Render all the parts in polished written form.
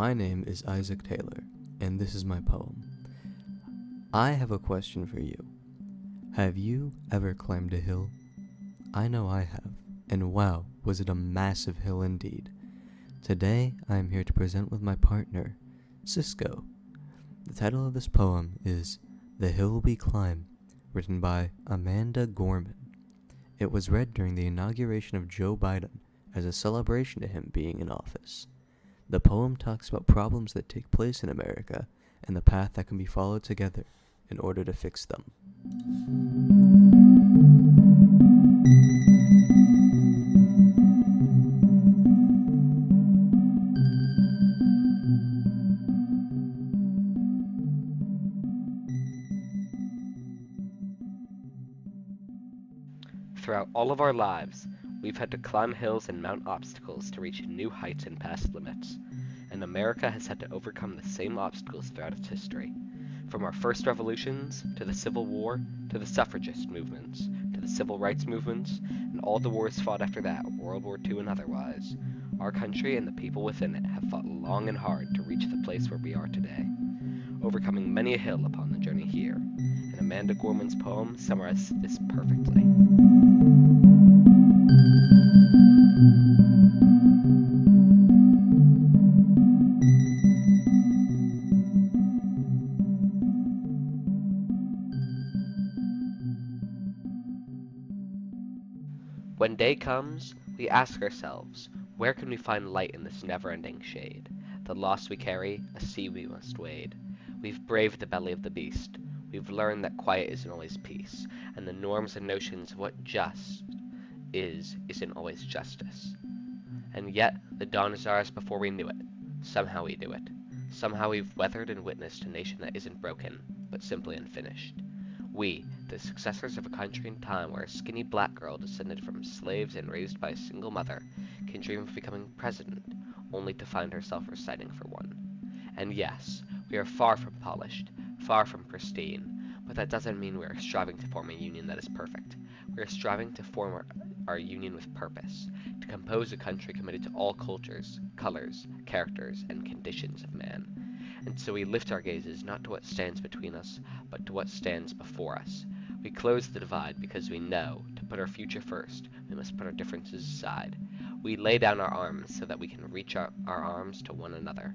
My name is Isaac Taylor, and this is my poem. I have a question for you. Have you ever climbed a hill? I know I have, and wow, was it a massive hill indeed. Today, I am here to present with my partner, Cisco. The title of this poem is The Hill We Climb, written by Amanda Gorman. It was read during the inauguration of Joe Biden as a celebration to him being in office. The poem talks about problems that take place in America and the path that can be followed together in order to fix them. Throughout all of our lives, we've had to climb hills and mount obstacles to reach new heights and past limits, and America has had to overcome the same obstacles throughout its history. From our first revolutions, to the Civil War, to the suffragist movements, to the civil rights movements, and all the wars fought after that, World War II and otherwise, our country and the people within it have fought long and hard to reach the place where we are today, overcoming many a hill upon the journey here, and Amanda Gorman's poem summarizes this perfectly. When day comes, we ask ourselves, where can we find light in this never-ending shade? The loss we carry, a sea we must wade. We've braved the belly of the beast. We've learned that quiet isn't always peace, and the norms and notions of what just isn't always justice. And yet, the dawn is ours before we knew it. Somehow we do it. Somehow we've weathered and witnessed a nation that isn't broken, but simply unfinished. We, the successors of a country and time where a skinny black girl descended from slaves and raised by a single mother, can dream of becoming president, only to find herself reciting for one. And yes, we are far from polished, far from pristine, but that doesn't mean we are striving to form a union that is perfect. We are striving to form our union with purpose, to compose a country committed to all cultures, colors, characters, and conditions of man. And so we lift our gazes not to what stands between us, but to what stands before us. We close the divide because we know, to put our future first, we must put our differences aside. We lay down our arms so that we can reach our arms to one another.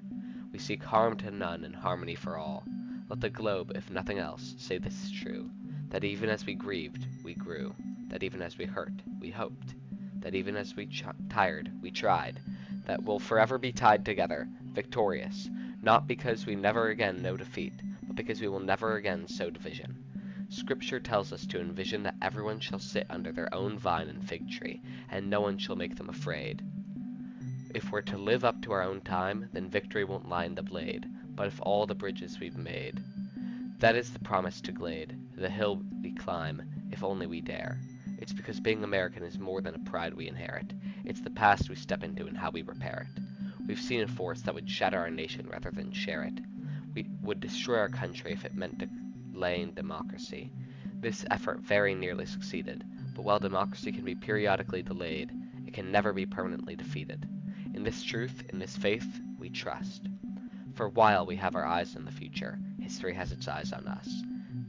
We seek harm to none and harmony for all. Let the globe, if nothing else, say this is true, that even as we grieved, we grew, that even as we hurt, we hoped, that even as we tired, we tried, that we'll forever be tied together, victorious, not because we never again know defeat, but because we will never again sow division. Scripture tells us to envision that everyone shall sit under their own vine and fig tree, and no one shall make them afraid. If we're to live up to our own time, then victory won't lie in the blade, but if all the bridges we've made. That is the promise to Glade, the hill we climb, if only we dare. It's because being American is more than a pride we inherit. It's the past we step into and how we repair it. We've seen a force that would shatter our nation rather than share it. We would destroy our country if it meant delaying democracy. This effort very nearly succeeded, but while democracy can be periodically delayed, it can never be permanently defeated. In this truth, in this faith, we trust. For while we have our eyes on the future, history has its eyes on us.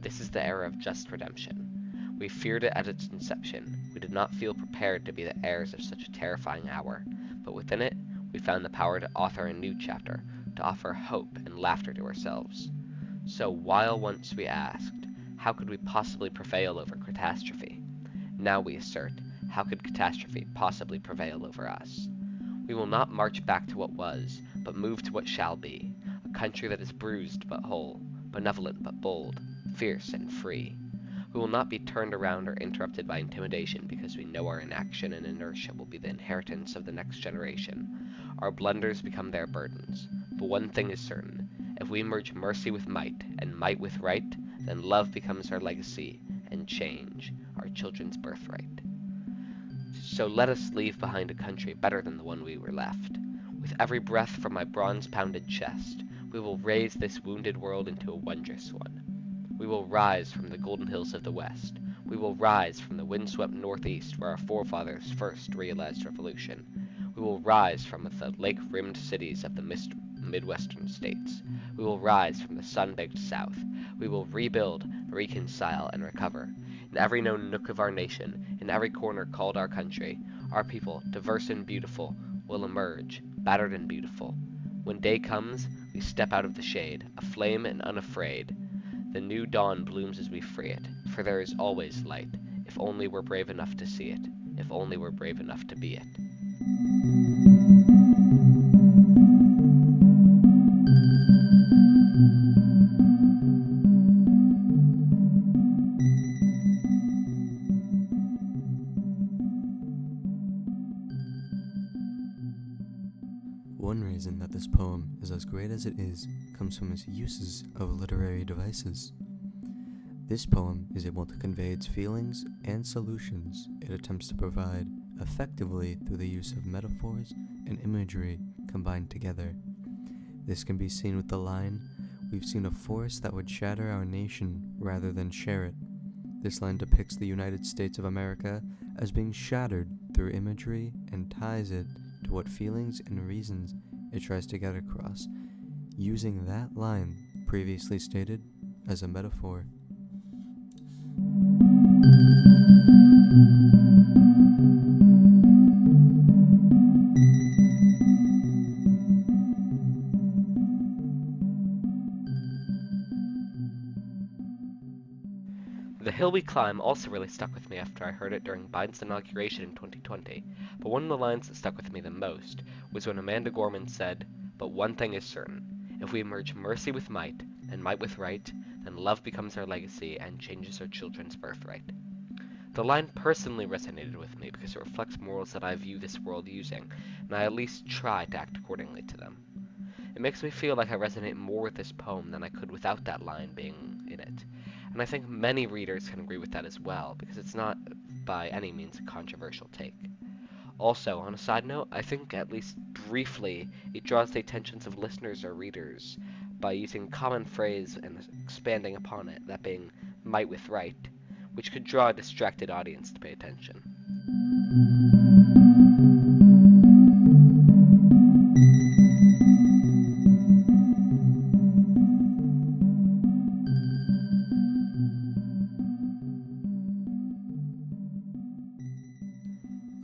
This is the era of just redemption. We feared it at its inception. We did not feel prepared to be the heirs of such a terrifying hour, but within it, we found the power to author a new chapter, to offer hope and laughter to ourselves. So while once we asked, how could we possibly prevail over catastrophe? Now we assert, how could catastrophe possibly prevail over us? We will not march back to what was, but move to what shall be, a country that is bruised but whole, benevolent but bold, fierce and free. We will not be turned around or interrupted by intimidation because we know our inaction and inertia will be the inheritance of the next generation. Our blunders become their burdens. But one thing is certain. If we merge mercy with might, and might with right, then love becomes our legacy, and change, our children's birthright. So let us leave behind a country better than the one we were left. With every breath from my bronze-pounded chest, we will raise this wounded world into a wondrous one. We will rise from the golden hills of the west. We will rise from the windswept northeast where our forefathers first realized revolution. We will rise from the lake-rimmed cities of the Midwestern states. We will rise from the sun-baked South. We will rebuild, reconcile, and recover. In every known nook of our nation, in every corner called our country, our people, diverse and beautiful, will emerge, battered and beautiful. When day comes, we step out of the shade, aflame and unafraid. The new dawn blooms as we free it, for there is always light, if only we're brave enough to see it, if only we're brave enough to be it. One reason that this poem is as great as it is comes from its uses of literary devices. This poem is able to convey its feelings and solutions it attempts to provide effectively through the use of metaphors and imagery combined together. This can be seen with the line, "We've seen a force that would shatter our nation rather than share it." This line depicts the United States of America as being shattered through imagery and ties it to what feelings and reasons it tries to get across, using that line previously stated as a metaphor. The Hill We Climb also really stuck with me after I heard it during Biden's inauguration in 2020, but one of the lines that stuck with me the most was when Amanda Gorman said, "But one thing is certain, if we merge mercy with might, and might with right, then love becomes our legacy and changes our children's birthright." The line personally resonated with me because it reflects morals that I view this world using, and I at least try to act accordingly to them. It makes me feel like I resonate more with this poem than I could without that line being in it. And I think many readers can agree with that as well, because it's not by any means a controversial take. Also, on a side note, I think at least briefly it draws the attentions of listeners or readers by using a common phrase and expanding upon it, that being might with right, which could draw a distracted audience to pay attention.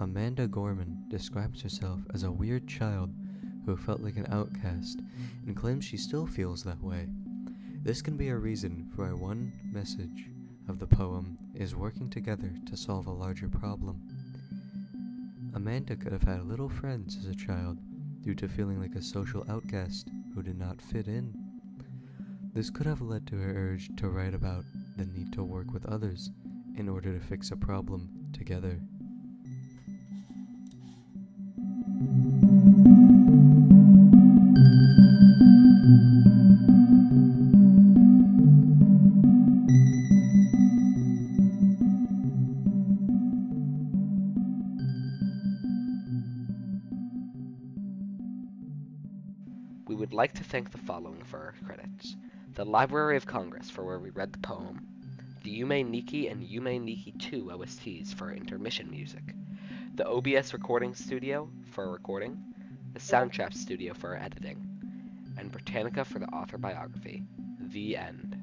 Amanda Gorman describes herself as a weird child who felt like an outcast and claims she still feels that way. This can be a reason for why one message of the poem is working together to solve a larger problem. Amanda could have had little friends as a child due to feeling like a social outcast who did not fit in. This could have led to her urge to write about the need to work with others in order to fix a problem together. We would like to thank the following for our credits: the Library of Congress, for where we read the poem; the Yume Nikki and Yume Nikki 2 OSTs for our intermission music; the OBS Recording Studio for our recording; the SoundTrap Studio for our editing; and Britannica for the author biography. The end.